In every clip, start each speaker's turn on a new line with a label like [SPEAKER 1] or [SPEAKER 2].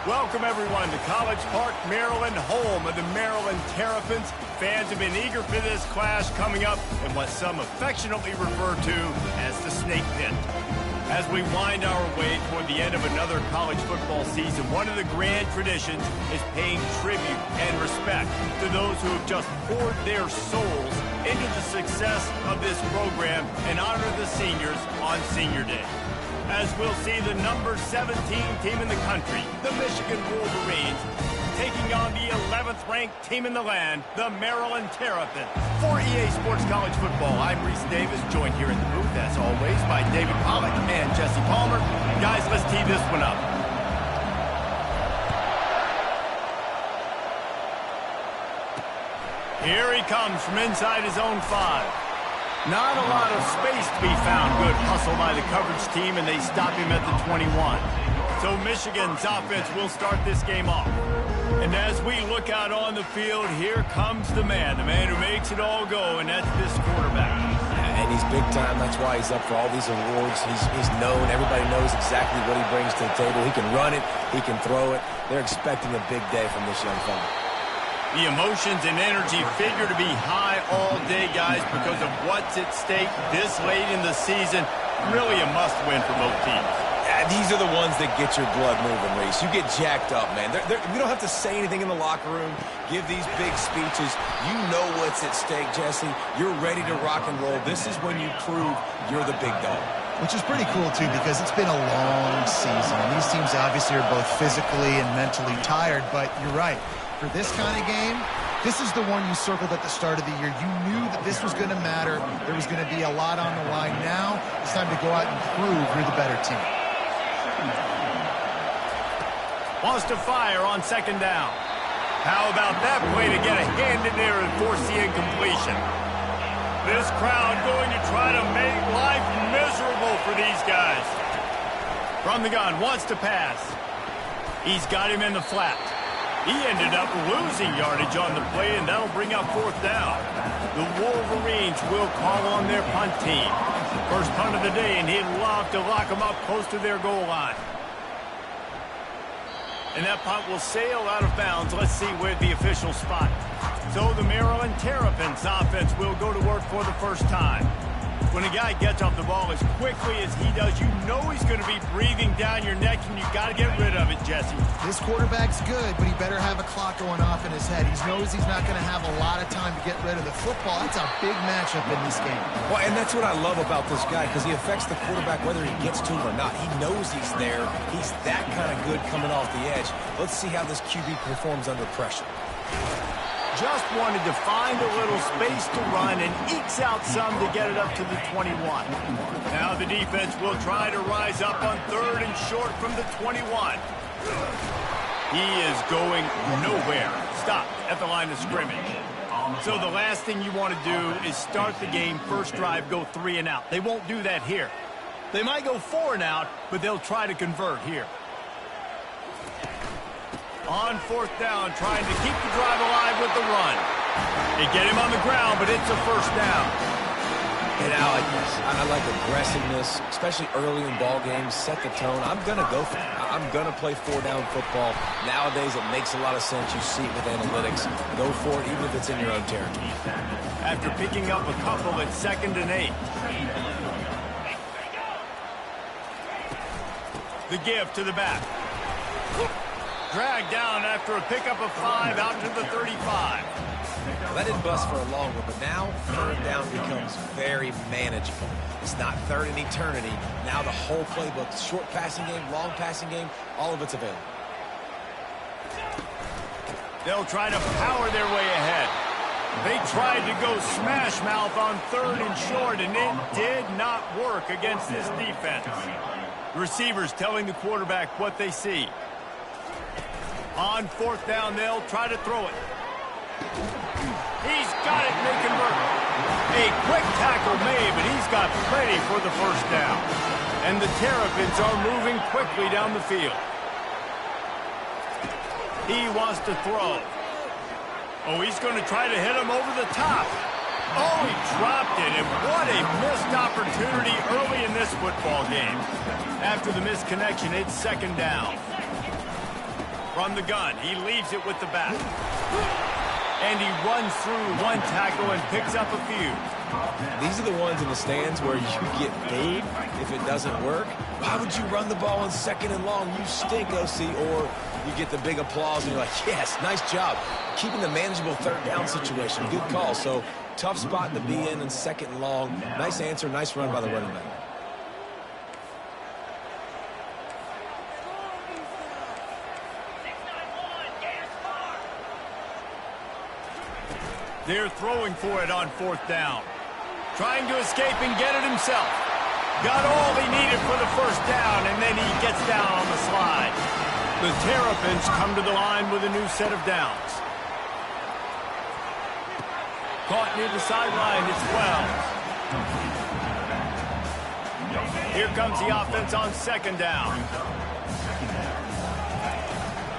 [SPEAKER 1] Welcome, everyone, to College Park, Maryland, home of the Maryland Terrapins. Fans have been eager for this clash coming up in what some affectionately refer to as the Snake Pit. As we wind our way toward the end of another college football season, one of the grand traditions is paying tribute and respect to those who have just poured their souls into the success of this program and honor the seniors on Senior Day. As we'll see the number 17 team in the country, the Michigan Wolverines, taking on the 11th ranked team in the land, the Maryland Terrapins. For EA Sports College Football, I'm Reese Davis, joined here in the booth, as always, by David Pollack and Jesse Palmer. Guys, let's tee this one up. Here he comes from inside his own 5. Not a lot of space to be found. Good hustle by the coverage team, and they stop him at the 21. So Michigan's offense will start this game off. And as we look out on the field, here comes the man who makes it all go, and that's this quarterback.
[SPEAKER 2] And he's big time. That's why he's up for all these awards. He's known. Everybody knows exactly what he brings to the table. He can run it. He can throw it. They're expecting a big day from this young fella.
[SPEAKER 1] The emotions and energy figure to be high all day, guys, because of what's at stake this late in the season. Really a must-win for both teams.
[SPEAKER 2] Yeah, these are the ones that get your blood moving, Reese. You get jacked up, man. You don't have to say anything in the locker room, give these big speeches. You know what's at stake, Jesse. You're ready to rock and roll. This is when you prove you're the big dog.
[SPEAKER 3] Which is pretty cool, too, because it's been a long season. And these teams obviously are both physically and mentally tired, but you're right. For this kind of game, this is the one you circled at the start of the year. You knew that this was going to matter. There was going to be a lot on the line. Now it's time to go out and prove you're the better team.
[SPEAKER 1] Wants to fire on second down. How about that play to get a hand in there and force the incompletion? This crowd going to try to make life miserable for these guys. From the gun, wants to pass. He's got him in the flat. He ended up losing yardage on the play, and that'll bring up fourth down. The Wolverines will call on their punt team. First punt of the day, and he'd love to lock them up close to their goal line. And that punt will sail out of bounds. Let's see where the official spot. So the Maryland Terrapins offense will go to work for the first time. When a guy gets off the ball as quickly as he does, you know he's going to be breathing down your neck, and you got to get rid of it, Jesse.
[SPEAKER 3] This quarterback's good, but he better have a clock going off in his head. He knows he's not going to have a lot of time to get rid of the football. That's a big matchup in this game.
[SPEAKER 2] Well, and that's what I love about this guy, because he affects the quarterback whether he gets to him or not. He knows he's there. He's that kind of good coming off the edge. Let's see how this QB performs under pressure.
[SPEAKER 1] Just wanted to find a little space to run and ekes out some to get it up to the 21. Now the defense will try to rise up on third and short from the 21. He is going nowhere. Stop at the line of scrimmage. So the last thing you want to do is start the game, first drive, go 3 and out. They won't do that here. They might go 4 and out, but they'll try to convert here. On fourth down, trying to keep the drive alive with the run. They get him on the ground, but it's a first down.
[SPEAKER 2] And I like this. I like aggressiveness, especially early in ball games. Set the tone. I'm going to go for it. I'm going to play 4-down football. Nowadays, it makes a lot of sense. You see it with analytics. Go for it, even if it's in your own territory.
[SPEAKER 1] After picking up a couple at 2nd and 8. The give to the back. Dragged down after a pickup of 5 out to the 35.
[SPEAKER 2] That didn't bust for a long one, but now 3rd down becomes very manageable. It's not 3rd and eternity. Now the whole playbook, short passing game, long passing game, all of it's available.
[SPEAKER 1] They'll try to power their way ahead. They tried to go smash mouth on 3rd and short, and it did not work against this defense. The receivers telling the quarterback what they see. On 4th down, they'll try to throw it. He's got it, and they convert. A quick tackle made, but he's got plenty for the first down. And the Terrapins are moving quickly down the field. He wants to throw. Oh, he's going to try to hit him over the top. Oh, he dropped it, and what a missed opportunity early in this football game. After the misconnection, it's 2nd down. From the gun, he leaves it with the back. And he runs through one tackle and picks up a few.
[SPEAKER 2] These are the ones in the stands where you get booed if it doesn't work. Why would you run the ball on 2nd and long? You stink, OC. Or you get the big applause and you're like, yes, nice job. Keeping the manageable 3rd down situation. Good call. So tough spot to be in 2nd and long. Nice answer, nice run by the running back.
[SPEAKER 1] They're throwing for it on 4th down. Trying to escape and get it himself. Got all he needed for the 1st down, and then he gets down on the slide. The Terrapins come to the line with a new set of downs. Caught near the sideline, it's Wells. Here comes the offense on 2nd down.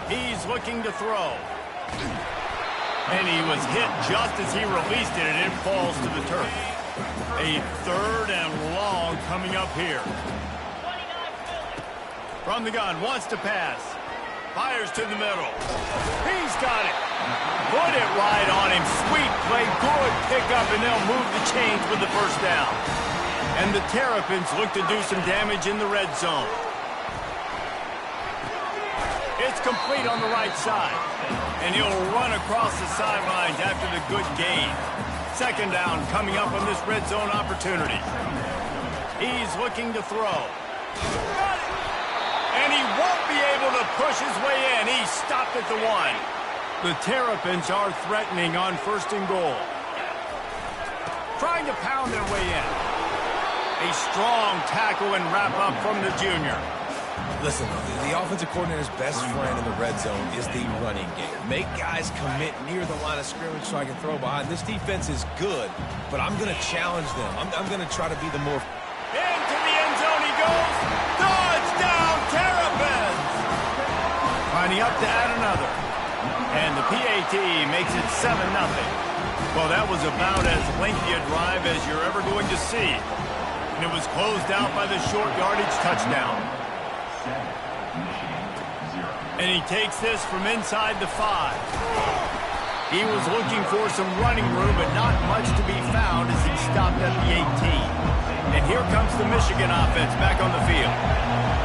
[SPEAKER 1] He's looking to throw. And he was hit just as he released it, and it falls to the turf. A 3rd and long coming up here. From the gun, wants to pass. Fires to the middle. He's got it. Put it right on him. Sweet play, good pickup, and they'll move the chains with the 1st down. And the Terrapins look to do some damage in the red zone. It's complete on the right side. And he'll run across the sidelines after the good gain. 2nd down coming up on this red zone opportunity. He's looking to throw. And he won't be able to push his way in. He stopped at the 1. The Terrapins are threatening on 1st and goal. Trying to pound their way in. A strong tackle and wrap up from the junior.
[SPEAKER 2] Listen, the offensive coordinator's best friend in the red zone is the running game. Make guys commit near the line of scrimmage so I can throw behind. This defense is good, but I'm going to challenge them. I'm going to try to be the more...
[SPEAKER 1] Into the end zone he goes. Touchdown, Terrapins! Finding up to add another. And the PAT makes it 7-0. Well, that was about as lengthy a drive as you're ever going to see. And it was closed out by the short yardage touchdown. And he takes this from inside the 5. He was looking for some running room, but not much to be found as he stopped at the 18. And here comes the Michigan offense back on the field.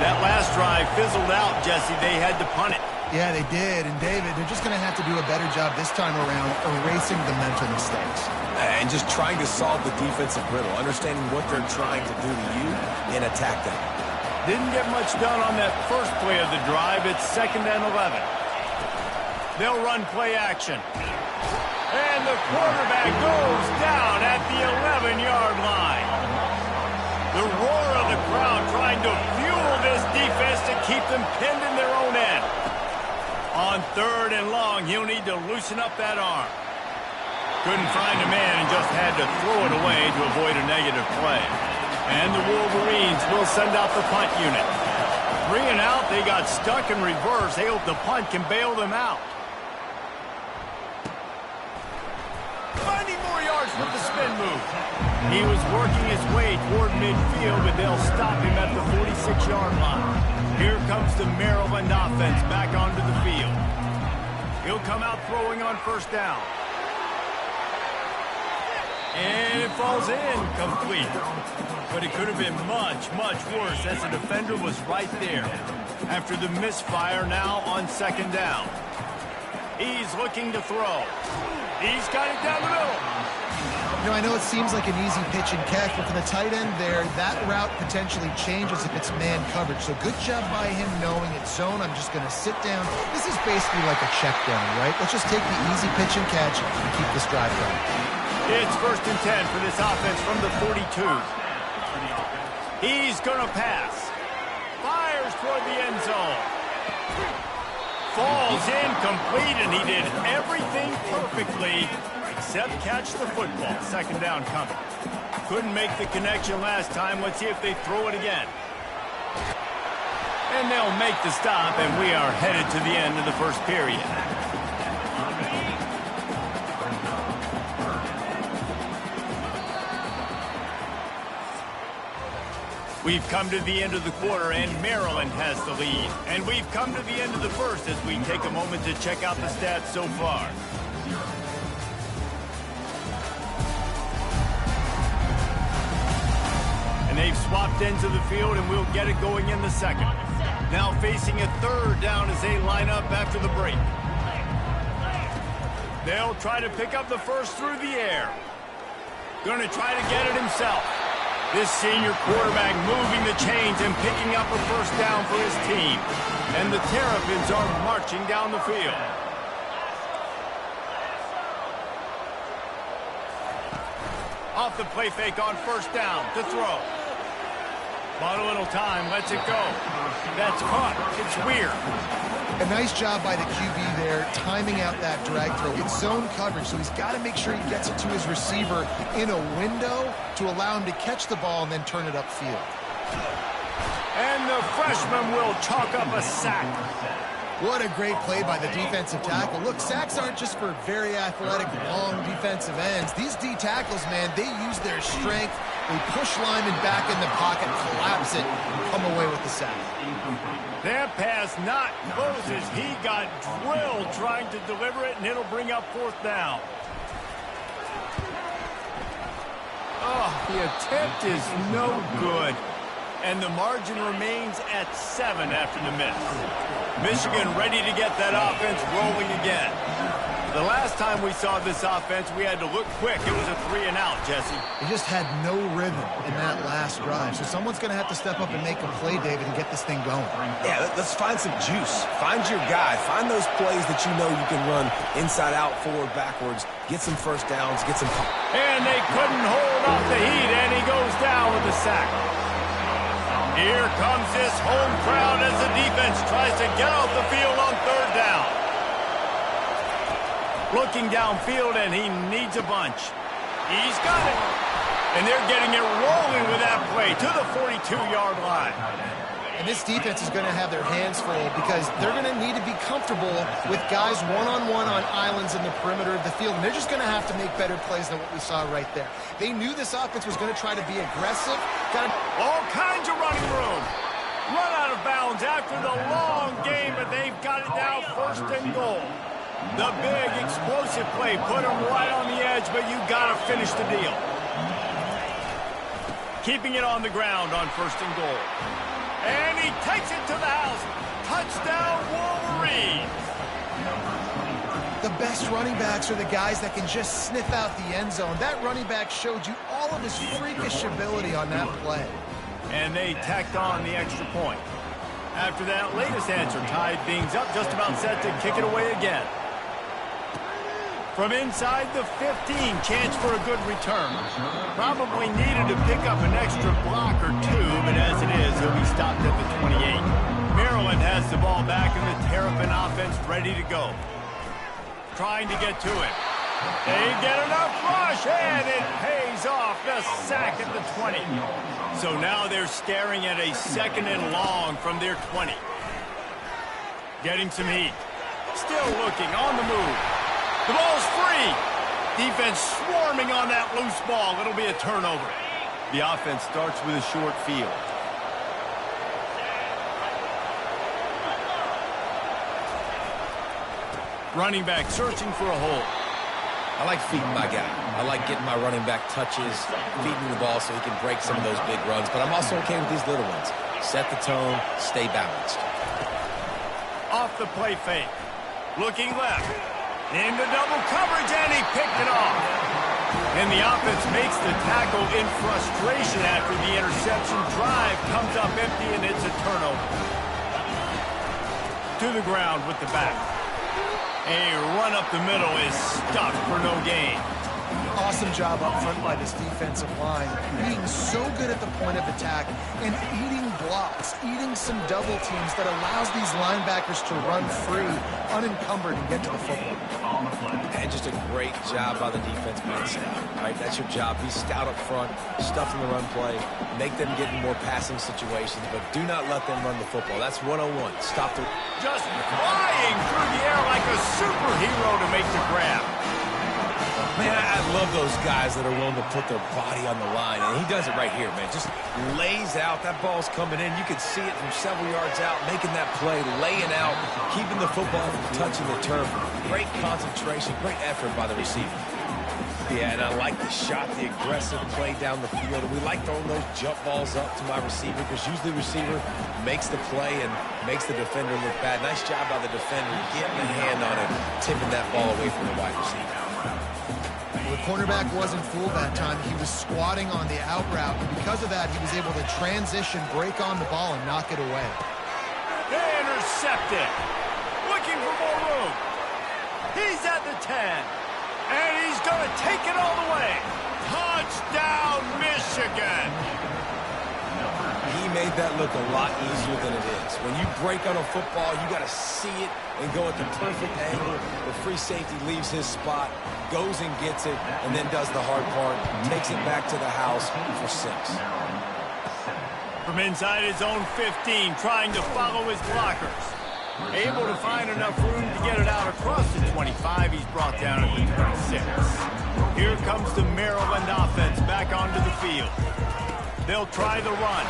[SPEAKER 1] That last drive fizzled out, Jesse. They had to punt it.
[SPEAKER 3] Yeah, they did. And, David, they're just going to have to do a better job this time around erasing the mental mistakes.
[SPEAKER 2] And just trying to solve the defensive riddle, understanding what they're trying to do to you and attack them.
[SPEAKER 1] Didn't get much done on that first play of the drive. It's 2nd and 11. They'll run play action. And the quarterback goes down at the 11-yard line. The roar of the crowd trying to fuel this defense to keep them pinned in their own end. On 3rd and long, he'll need to loosen up that arm. Couldn't find a man and just had to throw it away to avoid a negative play. And the Wolverines will send out the punt unit. 3 and out, they got stuck in reverse. They hope the punt can bail them out. Finding more yards with the spin move. He was working his way toward midfield, but they'll stop him at the 46-yard line. Here comes the Maryland offense back onto the field. He'll come out throwing on 1st down. And it falls in, complete. But it could have been much, much worse as the defender was right there. After the misfire now on 2nd down. He's looking to throw. He's got it down the middle.
[SPEAKER 3] You know, I know it seems like an easy pitch and catch, but for the tight end there, that route potentially changes if it's man coverage. So good job by him knowing it's zone. I'm just going to sit down. This is basically like a check down, right? Let's just take the easy pitch and catch and keep this drive going.
[SPEAKER 1] It's 1st and 10 for this offense from the 42. He's going to pass. Fires toward the end zone. Falls incomplete, and he did everything perfectly except catch the football. 2nd down coming. Couldn't make the connection last time. Let's see if they throw it again. And they'll make the stop, and we are headed to the end of the first period. We've come to the end of the quarter, and Maryland has the lead. And we've come to the end of the first as we take a moment to check out the stats so far. And they've swapped ends of the field, and we'll get it going in the second. Now facing a third down as they line up after the break. They'll try to pick up the first through the air. Going to try to get it himself. This senior quarterback moving the chains and picking up a first down for his team. And the Terrapins are marching down the field. Off the play fake on first down to throw. Bought a little time, lets it go. That's caught. It's weird.
[SPEAKER 3] A nice job by the QB there, timing out that drag throw. It's zone coverage, so he's got to make sure he gets it to his receiver in a window to allow him to catch the ball and then turn it upfield.
[SPEAKER 1] And the freshman will chalk up a sack.
[SPEAKER 3] What a great play by the defensive tackle. Look, sacks aren't just for very athletic, long defensive ends. These D tackles, man, they use their strength. They push linemen back in the pocket, collapse it, and come away with the sack.
[SPEAKER 1] That pass not closes. He got drilled trying to deliver it, and it'll bring up fourth down. Oh, the attempt is no good. And the margin remains at 7 after the miss. Michigan ready to get that offense rolling again. The last time we saw this offense, we had to look quick. It was a 3-and-out, Jesse.
[SPEAKER 3] They just had no rhythm in that last drive. So someone's going to have to step up and make a play, David, and get this thing going.
[SPEAKER 2] Yeah, let's find some juice. Find your guy. Find those plays that you know you can run inside out, forward, backwards. Get some first downs, get some...
[SPEAKER 1] And they couldn't hold off the heat, and he goes down with the sack. Here comes this home crowd as the defense tries to get off the field on third down. Looking downfield, and he needs a bunch. He's got it. And they're getting it rolling with that play to the 42-yard line.
[SPEAKER 3] And this defense is going to have their hands full because they're going to need to be comfortable with guys one-on-one on islands in the perimeter of the field. And they're just going to have to make better plays than what we saw right there. They knew this offense was going to try to be aggressive.
[SPEAKER 1] All kinds of running room. Run out of bounds after the long game, but they've got it now first and goal. The big explosive play put him right on the edge, but you got to finish the deal. Keeping it on the ground on first and goal. And he takes it to the house. Touchdown, Wolverines.
[SPEAKER 3] The best running backs are the guys that can just sniff out the end zone. That running back showed you all of his freakish ability on that play.
[SPEAKER 1] And they tacked on the extra point. After that latest answer tied things up, just about set to kick it away again. From inside the 15, chance for a good return. Probably needed to pick up an extra block or two, but as it is, he'll be stopped at the 28. Maryland has the ball back and the Terrapin offense ready to go. Trying to get to it. They get enough rush, and it pays off. The sack at the 20. So now they're staring at a second and long from their 20. Getting some heat. Still looking on the move. The ball's free. Defense swarming on that loose ball. It'll be a turnover. The offense starts with a short field. Running back searching for a hole.
[SPEAKER 2] I like feeding my guy. I like getting my running back touches, feeding the ball so he can break some of those big runs. But I'm also okay with these little ones. Set the tone, stay balanced.
[SPEAKER 1] Off the play fake. Looking left. Into double coverage, and he picked it off. And the offense makes the tackle in frustration after the interception. Drive comes up empty, and it's a turnover. To the ground with the back. A run up the middle is stuffed for no gain.
[SPEAKER 3] Awesome job up front by this defensive line. Being so good at the point of attack and eating blocks, eating some double teams that allows these linebackers to run free, unencumbered, and get to the football.
[SPEAKER 2] And just a great job by the defense being stout, right? That's your job. Be stout up front, stuff in the run play, make them get in more passing situations, but do not let them run the football. That's 101. Stop the...
[SPEAKER 1] Just flying through the air like a superhero to make the grab.
[SPEAKER 2] Man, I love those guys that are willing to put their body on the line, and he does it right here, man. Just lays out. That ball's coming in. You can see it from several yards out, making that play, laying out, keeping the football from touching the turf. Great concentration, great effort by the receiver. Yeah, and I like the shot, the aggressive play down the field. And we like throwing those jump balls up to my receiver because usually the receiver makes the play and makes the defender look bad. Nice job by the defender getting a hand on it, tipping that ball away from the wide receiver.
[SPEAKER 3] The cornerback wasn't fooled that time. He was squatting on the out route, and because of that, he was able to transition, break on the ball, and knock it away.
[SPEAKER 1] Intercepted. Looking for more room. He's at the 10. And he's going to take it all the way. Touchdown, Michigan.
[SPEAKER 2] He made that look a lot easier than it is. When you break on a football, you got to see it and go at the perfect angle. The free safety leaves his spot, goes and gets it, and then does the hard part, takes it back to the house for 6.
[SPEAKER 1] From inside his own 15, trying to follow his blockers. Able to find enough room to get it out across the 25. He's brought down at the 26. Here comes the Maryland offense back onto the field. They'll try the run.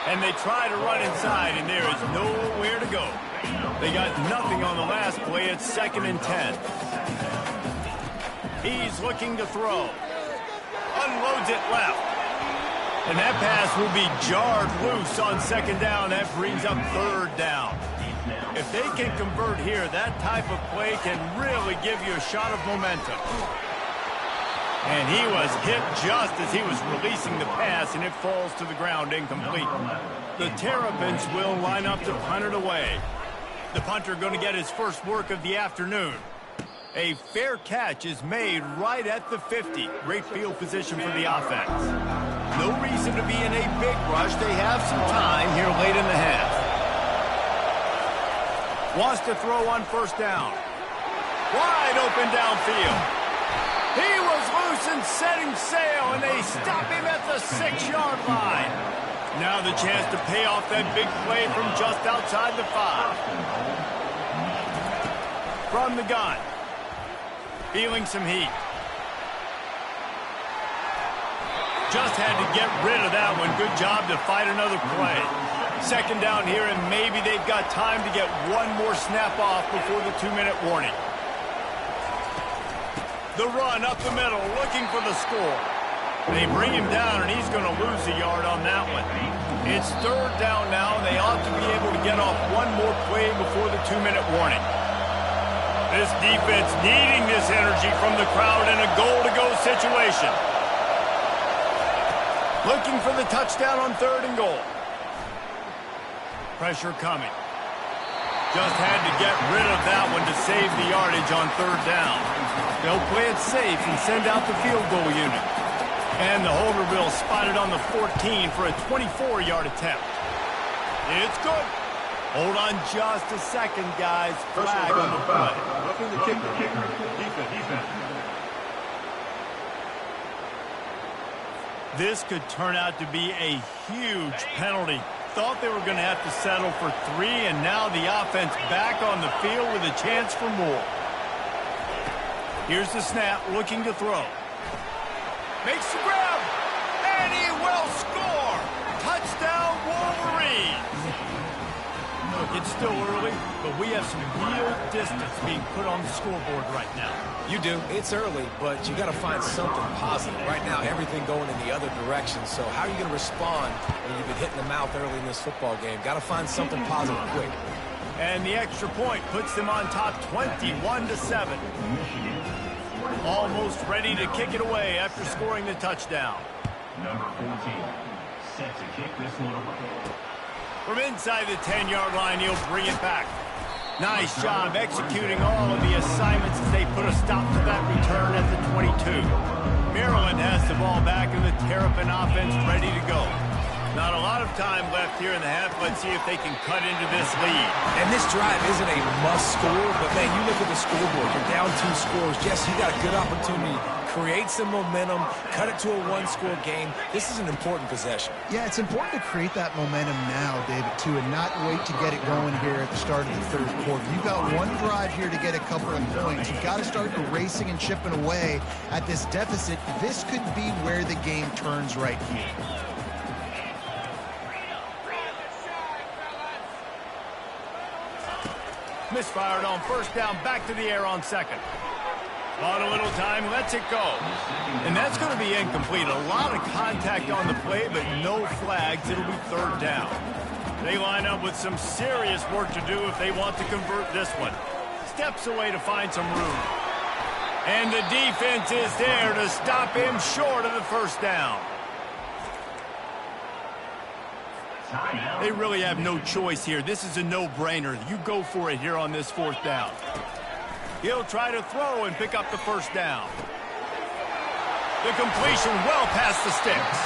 [SPEAKER 1] And they try to run inside, and there is nowhere to go. They got nothing on the last play. It's 2nd and 10. He's looking to throw. Unloads it left. And that pass will be jarred loose on 2nd down. That brings up 3rd down. If they can convert here, that type of play can really give you a shot of momentum. And he was hit just as he was releasing the pass, and it falls to the ground incomplete. The Terrapins will line up to punt it away. The punter going to get his first work of the afternoon. A fair catch is made right at the 50. Great field position for the offense. No reason to be in a big rush. They have some time here late in the half. Wants to throw on 1st down. Wide open downfield. He was loose and setting sail, and they stop him at the 6-yard line. Now the chance to pay off that big play from just outside the 5. From the gun. Feeling some heat. Just had to get rid of that one. Good job to fight another play. 2nd down here, and maybe they've got time to get one more snap off before the 2-minute warning. The run up the middle, looking for the score. They bring him down, and he's going to lose a yard on that one. It's 3rd down now, and they ought to be able to get off one more play before the 2-minute warning. This defense needing this energy from the crowd in a goal-to-go situation. Looking for the touchdown on 3rd and goal. Pressure coming. Just had to get rid of that one to save the yardage on 3rd down. They'll play it safe and send out the field goal unit. And the holder will spot it on the 14 for a 24-yard attempt. It's good. Hold on just a second, guys. Flag on the play.
[SPEAKER 4] Roughing the kicker. Defense.
[SPEAKER 1] This could turn out to be a huge penalty. Thought they were going to have to settle for 3, and now the offense back on the field with a chance for more. Here's the snap, looking to throw. Makes the grab, and he will score! Touchdown, Wolverines! Look, it's still early, but we have some real distance being put on the scoreboard right now.
[SPEAKER 2] You do. It's early, but you got to find something positive. Right now, everything going in the other direction. So how are you going to respond when you've been hitting the mouth early in this football game? Got to find something positive quick.
[SPEAKER 1] And the extra point puts them on top 21-7. Almost ready to kick it away after scoring the touchdown.
[SPEAKER 4] Number 14, set to kick this one away.
[SPEAKER 1] From inside the 10-yard line, he'll bring it back. Nice job executing all of the assignments as they put a stop to that return at the 22. Maryland has the ball back, and the Terrapin offense ready to go. Not a lot of time left here in the half. Let's see if they can cut into this lead.
[SPEAKER 2] And this drive isn't a must score, but, man, you look at the scoreboard. You're down 2 scores. Jesse, you got a good opportunity. Create some momentum. Cut it to a 1-score game. This is an important possession.
[SPEAKER 3] Yeah, it's important to create that momentum now, David, too, and not wait to get it going here at the start of the third quarter. You've got one drive here to get a couple of points. You've got to start erasing and chipping away at this deficit. This could be where the game turns right here.
[SPEAKER 1] Misfired on first down, back to the air on second. On a little time, lets it go. And that's going to be incomplete. A lot of contact on the play, but no flags. It'll be third down. They line up with some serious work to do if they want to convert this one. Steps away to find some room. And the defense is there to stop him short of the first down. They really have no choice here. This is a no-brainer. You go for it here on this fourth down. He'll try to throw and pick up the first down. The completion well past the sticks.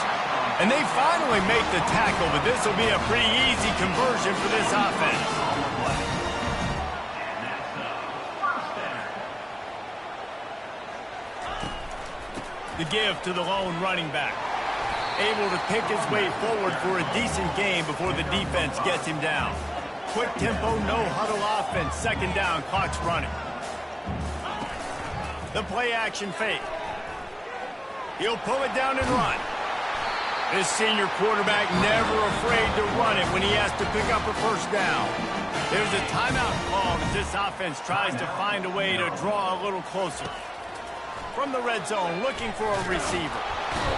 [SPEAKER 1] And they finally make the tackle, but this will be a pretty easy conversion for this offense. The give to the lone running back. Able to pick his way forward for a decent game before the defense gets him down. Quick tempo, no huddle offense. Second down, clock's running. The play action fake. He'll pull it down and run. This senior quarterback never afraid to run it when he has to pick up a first down. There's a timeout called as this offense tries to find a way to draw a little closer. From the red zone, looking for a receiver.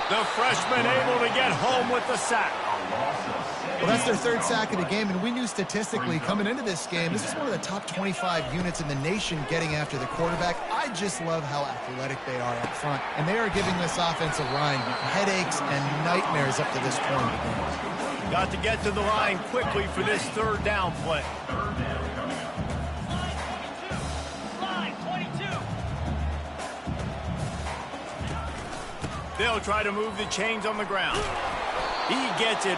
[SPEAKER 1] The freshman able to get home with the sack.
[SPEAKER 3] Well, that's their third sack of the game, and we knew statistically coming into this game, this is one of the top 25 units in the nation getting after the quarterback. I just love how athletic they are up front, and they are giving this offensive line headaches and nightmares up to this point.
[SPEAKER 1] Got to get to the line quickly for this third down play. They'll try to move the chains on the ground. He gets it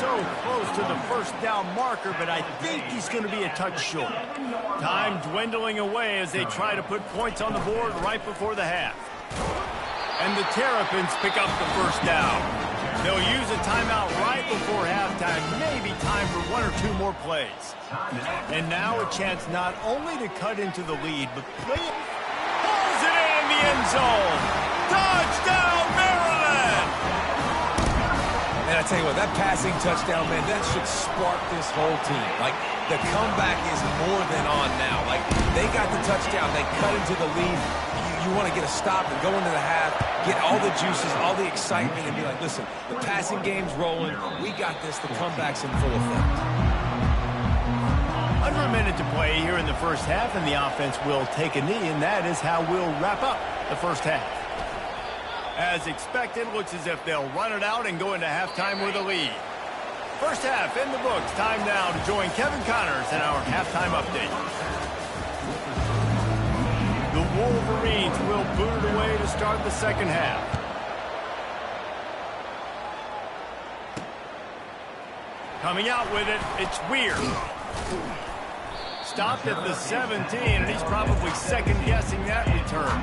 [SPEAKER 1] so close to the first down marker, but I think he's going to be a touch short. Time dwindling away as they try to put points on the board right before the half. And the Terrapins pick up the first down. They'll use a timeout right before halftime, maybe time for 1 or 2 more plays. And now a chance not only to cut into the lead, but play it. Pulls it in the end zone. Touchdown, Maryland!
[SPEAKER 2] And I tell you what, that passing touchdown, man, that should spark this whole team. Like, the comeback is more than on now. Like, they got the touchdown. They cut into the lead. You want to get a stop and go into the half, get all the juices, all the excitement, and be like, listen, the passing game's rolling. We got this. The comeback's in full effect.
[SPEAKER 1] Under a minute to play here in the first half, and the offense will take a knee, and that is how we'll wrap up the first half. As expected, looks as if they'll run it out and go into halftime with a lead. First half in the books. Time now to join Kevin Connors in our halftime update. The Wolverines will boot it away to start the second half. Coming out with it, it's Weir. Stopped at the 17, and he's probably second-guessing that return.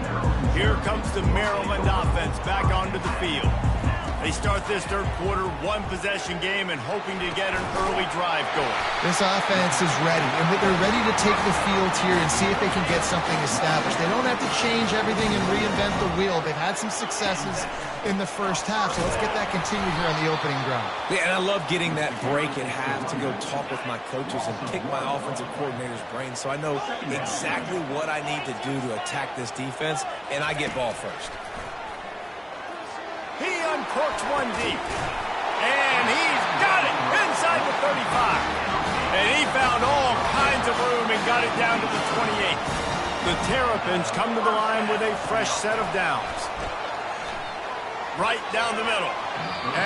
[SPEAKER 1] Here comes the Maryland offense back onto the field. They start this third quarter, 1-possession game, and hoping to get an early drive going.
[SPEAKER 3] This offense is ready, and they're ready to take the field here and see if they can get something established. They don't have to change everything and reinvent the wheel. They've had some successes in the first half, so let's get that continued here on the opening drive.
[SPEAKER 2] Yeah, and I love getting that break at half to go talk with my coaches and pick my offensive coordinator's brain so I know exactly what I need to do to attack this defense, and I get ball first.
[SPEAKER 1] He uncorks one deep. And he's got it inside the 35. And he found all kinds of room and got it down to the 28. The Terrapins come to the line with a fresh set of downs. Right down the middle.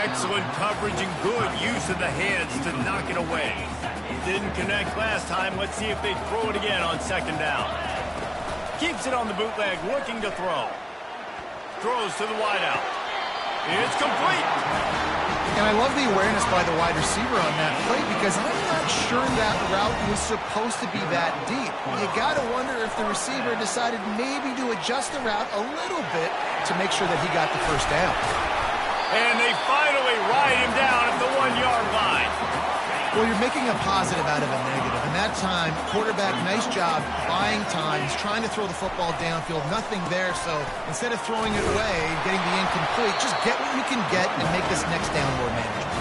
[SPEAKER 1] Excellent coverage and good use of the hands to knock it away. Didn't connect last time. Let's see if they throw it again on second down. Keeps it on the bootleg, looking to throw. Throws to the wideout. It's complete.
[SPEAKER 3] And I love the awareness by the wide receiver on that play because I'm not sure that route was supposed to be that deep. You got to wonder if the receiver decided maybe to adjust the route a little bit to make sure that he got the first down.
[SPEAKER 1] And they finally ride him down at the 1-yard line.
[SPEAKER 3] Well, you're making a positive out of a negative. And that time, quarterback, nice job buying time. He's trying to throw the football downfield. Nothing there, so instead of throwing it away and getting the incomplete, just get what you can get and make this next down more manageable.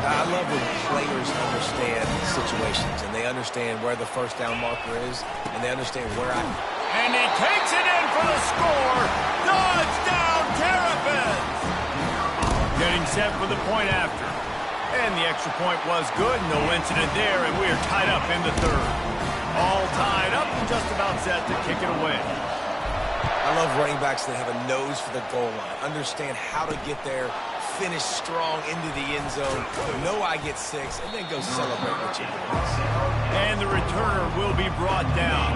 [SPEAKER 2] I love when players understand situations, and they understand where the first down marker is, and they understand where
[SPEAKER 1] And he takes it in for the score. Touchdown, Terrapins! Getting set for the point after. And the extra point was good. No incident there, and we are tied up in the third. All tied up and just about set to kick it away.
[SPEAKER 2] I love running backs that have a nose for the goal line, understand how to get there, finish strong into the end zone, know I get 6, and then go celebrate with you.
[SPEAKER 1] And the returner will be brought down.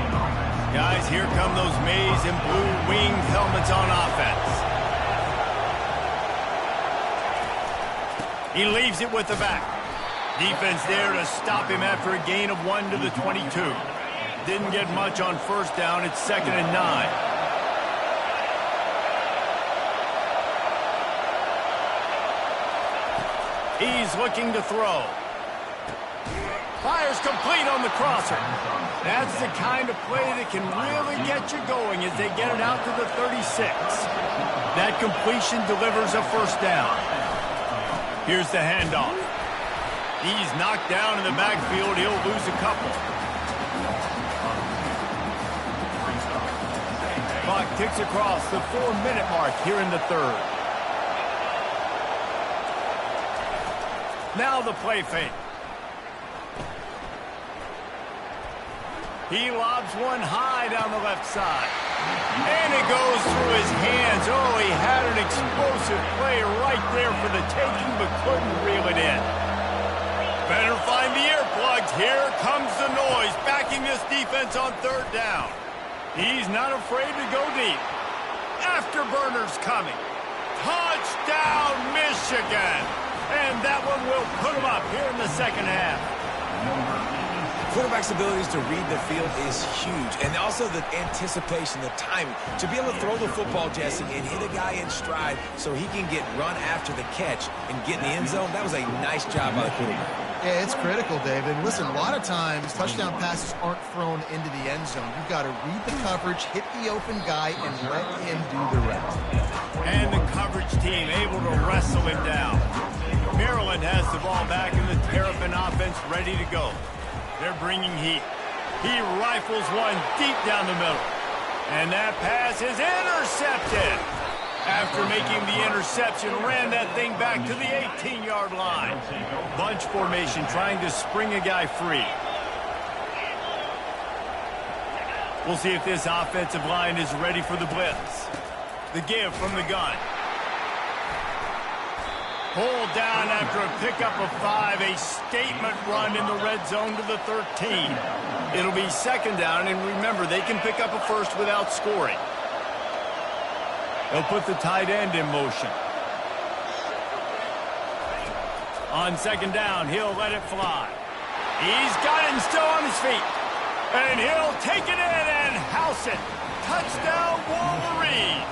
[SPEAKER 1] Guys, here come those maize and blue winged helmets on offense. He leaves it with the back. Defense there to stop him after a gain of 1 to the 22. Didn't get much on first down. It's 2nd and 9. He's looking to throw. Fires complete on the crosser. That's the kind of play that can really get you going as they get it out to the 36. That completion delivers a first down. Here's the handoff. He's knocked down in the backfield. He'll lose a couple. Clock ticks across the 4-minute mark here in the third. Now the play fake. He lobs one high down the left side. And it goes through his hands. Oh, he had an explosive play right there for the taking, but couldn't reel it in. Better find the earplugs. Here comes the noise, backing this defense on third down. He's not afraid to go deep. Afterburners coming. Touchdown, Michigan. And that one will put him up here in the second half.
[SPEAKER 2] Quarterback's abilities to read the field is huge, and also the anticipation, the timing. To be able to throw the football, Jesse, and hit a guy in stride so he can get run after the catch and get in the end zone, that was a nice job by the quarterback.
[SPEAKER 3] Yeah, it's critical, David. Listen, a lot of times touchdown passes aren't thrown into the end zone. You've got to read the coverage, hit the open guy, and let him do the rest.
[SPEAKER 1] And the coverage team able to wrestle him down. Maryland has the ball back, and the Terrapin offense ready to go. They're bringing heat. He rifles one deep down the middle. And that pass is intercepted. After making the interception, ran that thing back to the 18-yard line. Bunch formation trying to spring a guy free. We'll see if this offensive line is ready for the blitz. The give from the gun. Pulled down after a pickup of 5, a statement run in the red zone to the 13. It'll be second down, and remember, they can pick up a first without scoring. They'll put the tight end in motion. On second down, he'll let it fly. He's got it and still on his feet. And he'll take it in and house it. Touchdown, Wolverines.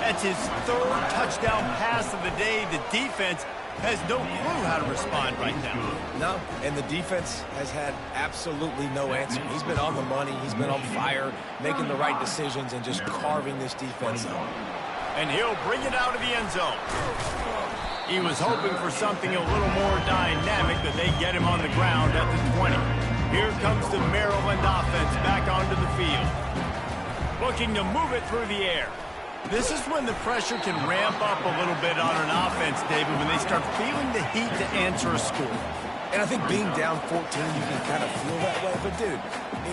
[SPEAKER 1] That's his third touchdown pass of the day. The defense has no clue how to respond right now.
[SPEAKER 2] No, and the defense has had absolutely no answer. He's been on the money. He's been on fire, making the right decisions and just carving this defense up.
[SPEAKER 1] And he'll bring it out of the end zone. He was hoping for something a little more dynamic, that they get him on the ground at the 20. Here comes the Maryland offense back onto the field. Looking to move it through the air. This is when the pressure can ramp up a little bit on an offense, David, when they start feeling the heat to answer a score.
[SPEAKER 2] And I think being down 14, you can kind of feel that way. But, dude,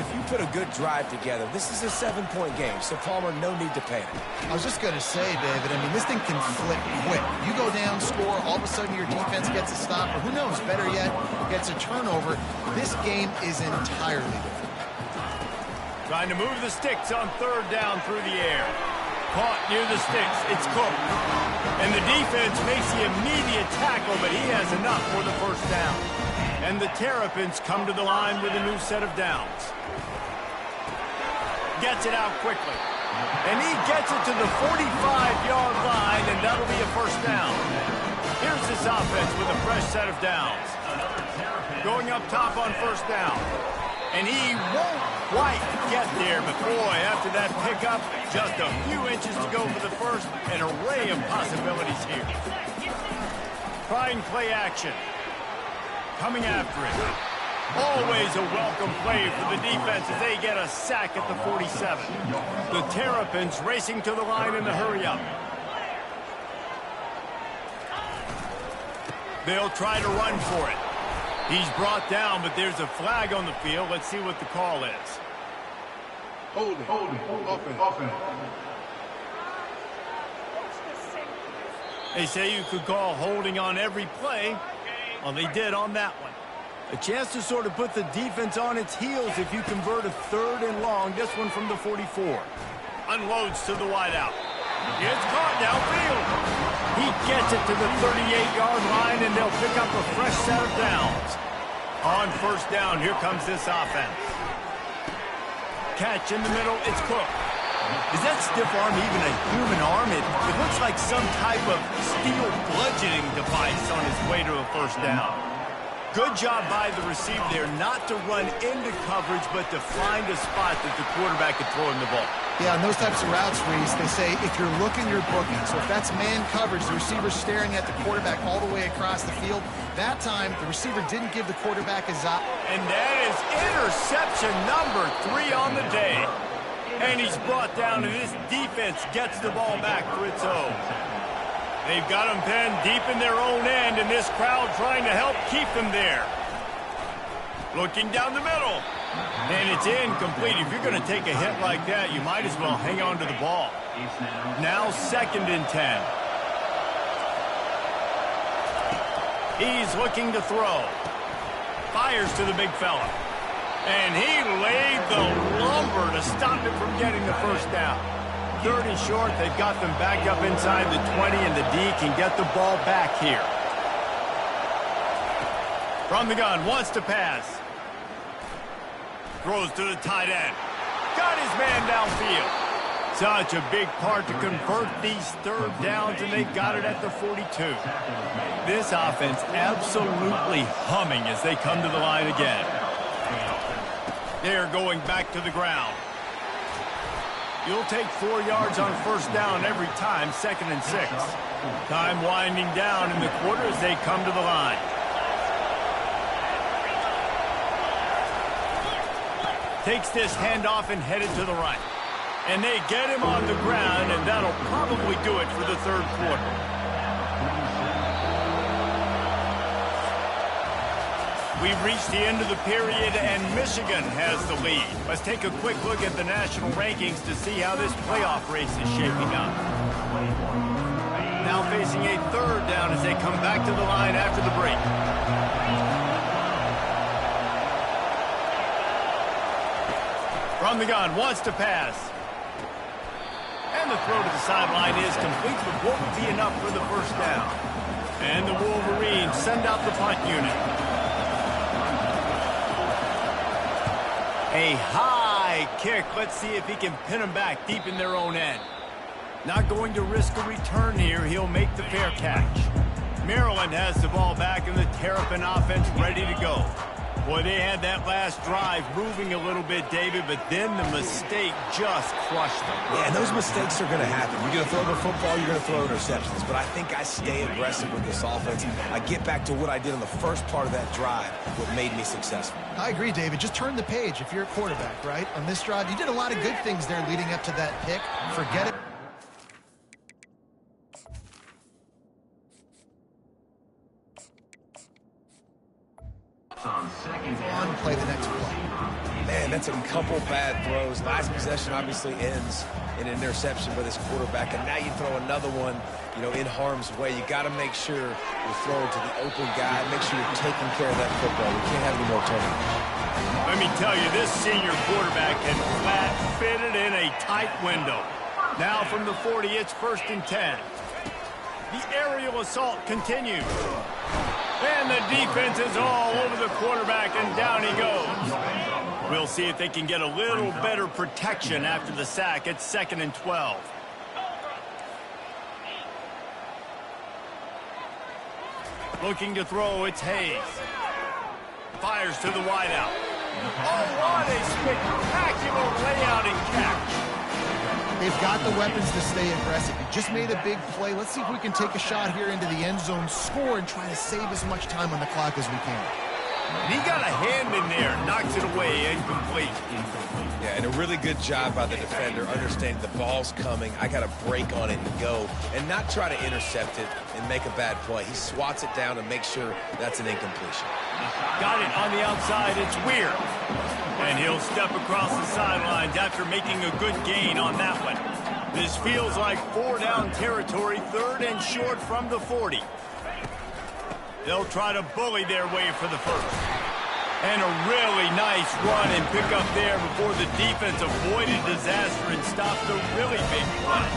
[SPEAKER 2] if you put a good drive together, this is a 7-point game, so Palmer, no need to panic.
[SPEAKER 3] I was just going to say, David, I mean, this thing can flip quick. You go down, score, all of a sudden your defense gets a stop, or who knows, better yet, gets a turnover. This game is entirely different.
[SPEAKER 1] Trying to move the sticks on third down through the air. Caught near the sticks. It's Cook. And the defense makes the immediate tackle, but he has enough for the first down. And the Terrapins come to the line with a new set of downs. Gets it out quickly. And he gets it to the 45-yard line, and that'll be a first down. Here's this offense with a fresh set of downs. Going up top on first down. And he won't quite get there, but boy, after that pickup, just a few inches to go for the first. An array of possibilities here. Trying play action. Coming after it. Always a welcome play for the defense as they get a sack at the 47. The Terrapins racing to the line in the hurry-up. They'll try to run for it. He's brought down, but there's a flag on the field. Let's see what the call is.
[SPEAKER 5] Holding, offense.
[SPEAKER 1] They say you could call holding on every play. Well, they did on that one. A chance to sort of put the defense on its heels if you convert a 3rd and long. This one from the 44. Unloads to the wideout. It's caught downfield. He gets it to the 38-yard line, and they'll pick up a fresh set of downs. On first down, here comes this offense. Catch in the middle, it's Cook. Is that stiff arm even a human arm? It looks like some type of steel bludgeoning device on his way to a first down. Good job by the receiver there not to run into coverage, but to find a spot that the quarterback could throw him the ball.
[SPEAKER 3] Yeah, on those types of routes, Reese, they say if you're looking, you're booking. So if that's man coverage, the receiver's staring at the quarterback all the way across the field. That time, the receiver didn't give the quarterback a zop.
[SPEAKER 1] And that is interception number 3 on the day. And he's brought down, and this defense gets the ball back for its own. They've got them pinned deep in their own end, and this crowd trying to help keep them there. Looking down the middle. And it's incomplete. If you're going to take a hit like that, you might as well hang on to the ball. Now 2nd and 10. He's looking to throw. Fires to the big fella. And he laid the lumber to stop him from getting the first down. 3rd and short, they've got them back up inside the 20, and the D can get the ball back here. From the gun, wants to pass. Throws to the tight end. Got his man downfield. Such a big part to convert these 3rd downs, and they got it at the 42. This offense absolutely humming as they come to the line again. They're going back to the ground. You'll take 4 yards on first down every time, 2nd and 6. Time winding down in the quarter as they come to the line. Takes this handoff and headed to the right. And they get him on the ground, and that'll probably do it for the 3rd quarter. We've reached the end of the period, and Michigan has the lead. Let's take a quick look at the national rankings to see how this playoff race is shaping up. Now facing a 3rd down as they come back to the line after the break. From the gun, wants to pass. And the throw to the sideline is complete, but what would be enough for the first down? And the Wolverines send out the punt unit. A high kick. Let's see if he can pin them back deep in their own end. Not going to risk a return here. He'll make the fair catch. Maryland has the ball back, and the Terrapin offense ready to go. Boy, they had that last drive moving a little bit, David, but then the mistake just crushed them.
[SPEAKER 2] Yeah, and those mistakes are going to happen. You're going to throw the football, you're going to throw interceptions. But I think I stay aggressive with this offense. I get back to what I did in the first part of that drive, what made me successful.
[SPEAKER 3] I agree, David. Just turn the page if you're a quarterback, right? On this drive, you did a lot of good things there leading up to that pick. Forget it. On, play the next play.
[SPEAKER 2] Man, that's a couple bad throws. Last possession obviously ends in an interception by this quarterback, and now you throw another one, you know, in harm's way. You got to make sure you're throwing to the open guy. Make sure you're taking care of that football. We can't have any more turnovers.
[SPEAKER 1] Let me tell you, this senior quarterback can flat fit it in a tight window. Now from the 40, it's 1st and 10. The aerial assault continues. And the defense is all over the quarterback, and down he goes. We'll see if they can get a little better protection after the sack. It's 2nd and 12. Looking to throw, it's Hayes. Fires to the wideout. Oh, what a spectacular layout and catch.
[SPEAKER 3] They've got the weapons to stay aggressive. He just made a big play. Let's see if we can take a shot here into the end zone, score, and try to save as much time on the clock as we can.
[SPEAKER 1] And he got a hand in there, knocks it away, incomplete.
[SPEAKER 2] Yeah, and a really good job by the defender understanding the ball's coming. I got to break on it and go, and not try to intercept it and make a bad play. He swats it down and makes sure that's an incompletion.
[SPEAKER 1] Got it on the outside. It's Weir. And he'll step across the sidelines after making a good gain on that one. This feels like 4-down territory, 3rd and short from the 40. They'll try to bully their way for the first. And a really nice run and pick up there before the defense avoided disaster and stopped a really big play.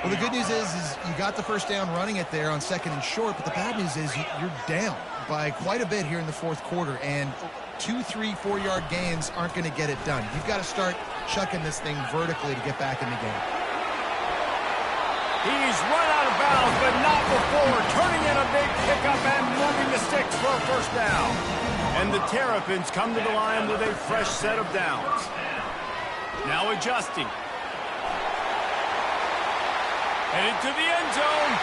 [SPEAKER 3] Well, the good news is you got the first down running it there on 2nd and short, but the bad news is you're down by quite a bit here in the 4th quarter, and 2, 3, 4-yard gains aren't going to get it done. You've got to start chucking this thing vertically to get back in the game.
[SPEAKER 1] He's run out of bounds, but not before turning in a big pickup and moving the sticks for a first down. And the Terrapins come to the line with a fresh set of downs. Now adjusting. Headed to the end zone,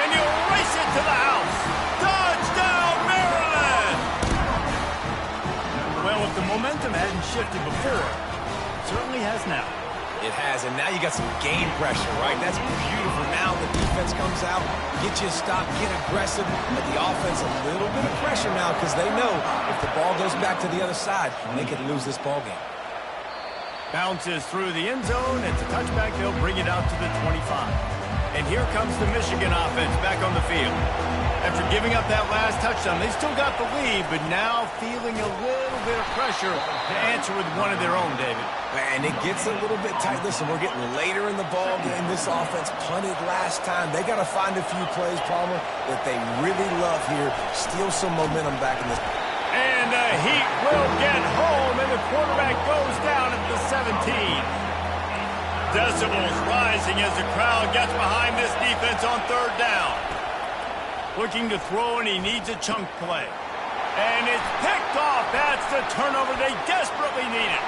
[SPEAKER 1] and he'll race it to the house. Touchdown, Maryland! Well, if the momentum hadn't shifted before, it certainly has now.
[SPEAKER 2] It has, and now you got some game pressure, right? That's beautiful. Now the defense comes out, get you a stop, get aggressive, but the offense a little bit of pressure now because they know if the ball goes back to the other side, they could lose this ball game.
[SPEAKER 1] Bounces through the end zone. It's a touchback. They'll bring it out to the 25. And here comes the Michigan offense back on the field. After giving up that last touchdown, they still got the lead, but now feeling a little bit of pressure to answer with one of their own, David.
[SPEAKER 2] And it gets a little bit tight. Listen, we're getting later in the ball game. This offense punted last time. They got to find a few plays, Palmer, that they really love here. Steal some momentum back in this.
[SPEAKER 1] And the Heat will get home, and the quarterback goes down at the 17. Decibels rising as the crowd gets behind this defense on 3rd down. Looking to throw, and he needs a chunk play. And it's picked off. That's the turnover they desperately needed.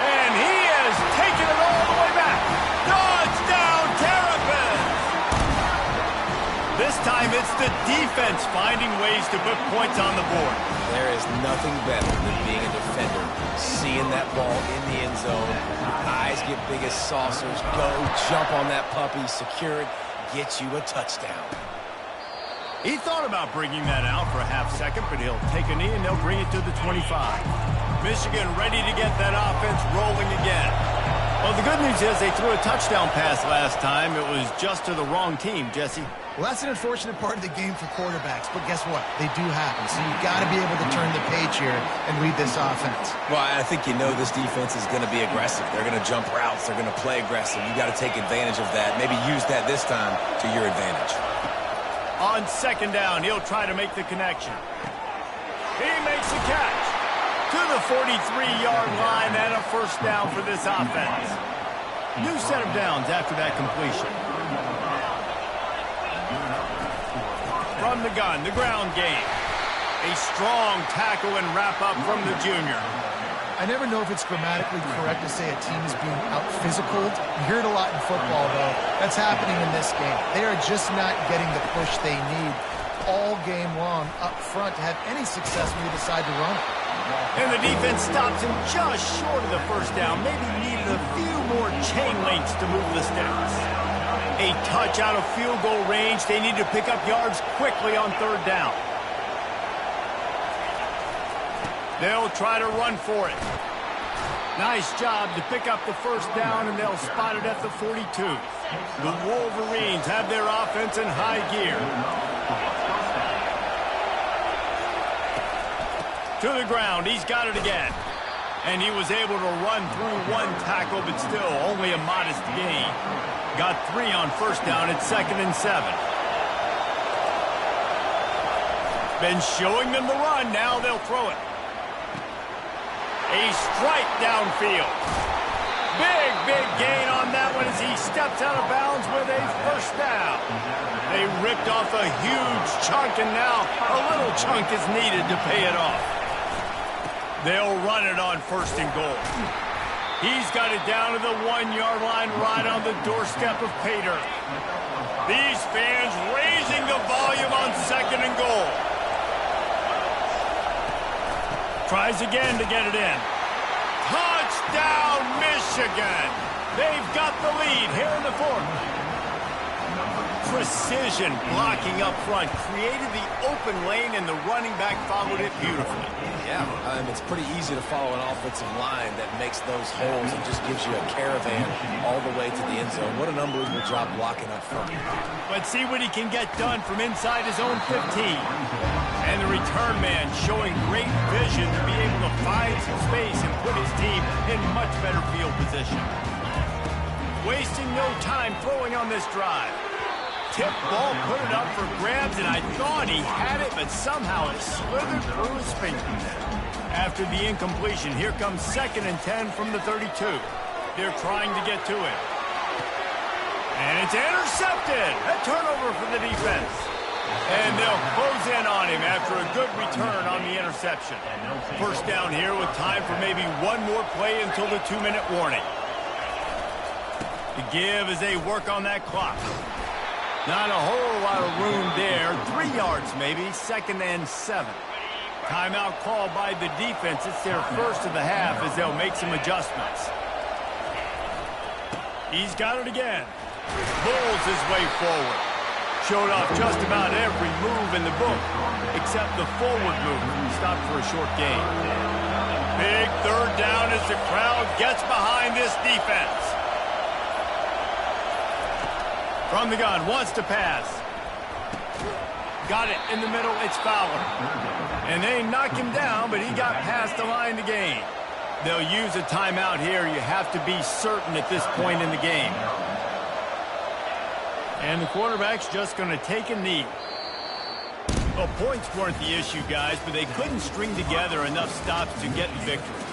[SPEAKER 1] And he has taken it all the way back. Touchdown, Terrapins! This time it's the defense finding ways to put points on the board.
[SPEAKER 2] There is nothing better than being a defender, seeing that ball in the end zone. Eyes get big as saucers. Go, jump on that puppy, secure it, get you a touchdown.
[SPEAKER 1] He thought about bringing that out for a half second, but he'll take a knee and they'll bring it to the 25. Michigan ready to get that offense rolling again. Well, the good news is they threw a touchdown pass last time. It was just to the wrong team, Jesse.
[SPEAKER 3] Well, that's an unfortunate part of the game for quarterbacks, but guess what? They do happen, so you've got to be able to turn the page here and lead this offense.
[SPEAKER 2] Well, I think you know this defense is going to be aggressive. They're going to jump routes. They're going to play aggressive. You got to take advantage of that. Maybe use that this time to your advantage.
[SPEAKER 1] On 2nd down, he'll try to make the connection. He makes the catch to the 43-yard line and a first down for this offense. New set of downs after that completion. From the gun, the ground game. A strong tackle and wrap up from the junior.
[SPEAKER 3] I never know if it's grammatically correct to say a team is being out-physicaled. You hear it a lot in football, though. That's happening in this game. They are just not getting the push they need all game long up front to have any success when they decide to run it.
[SPEAKER 1] And the defense stops him just short of the first down. Maybe needed a few more chain links to move the sticks. A touch out of field goal range. They need to pick up yards quickly on 3rd down. They'll try to run for it. Nice job to pick up the first down, and they'll spot it at the 42. The Wolverines have their offense in high gear. To the ground. He's got it again. And he was able to run through one tackle, but still only a modest gain. Got 3 on first down at 2nd and 7. Been showing them the run. Now they'll throw it. A strike downfield. Big gain on that one as he steps out of bounds with a first down. They ripped off a huge chunk, and now a little chunk is needed to pay it off. They'll run it on 1st and goal. He's got it down to the 1-yard line right on the doorstep of pay dirt. These fans raising the volume on 2nd and goal. Tries again to get it in. Touchdown, Michigan! They've got the lead here in the 4th. Precision blocking up front created the open lane, and the running back followed it beautifully.
[SPEAKER 2] Yeah, it's pretty easy to follow an offensive line that makes those holes and just gives you a caravan all the way to the end zone. What an unbelievable job blocking up front.
[SPEAKER 1] Let's see what he can get done from inside his own 15. And the return man showing great vision to be able to find some space and put his team in much better field position. Wasting no time throwing on this drive. Tip ball, put it up for grabs, and I thought he had it, but somehow it slithered through his fingers. After the incompletion, here comes 2nd and 10 from the 32. They're trying to get to it. And it's intercepted. A turnover for the defense. And they'll close in on him after a good return on the interception. First down here with time for maybe one more play until the 2-minute warning. The give as they work on that clock. Not a whole lot of room there. 3 yards maybe. 2nd and 7. Timeout called by the defense. It's their first of the half as they'll make some adjustments. He's got it again. Bulls his way forward. Showed off just about every move in the book, except the forward move. Stopped for a short gain. Big 3rd down as the crowd gets behind this defense. From the gun, wants to pass. Got it in the middle, it's Fowler. And they knock him down, but he got past the line to gain. They'll use a timeout here. You have to be certain at this point in the game. And the quarterback's just going to take a knee. Well, points weren't the issue, guys, but they couldn't string together enough stops to get the victory.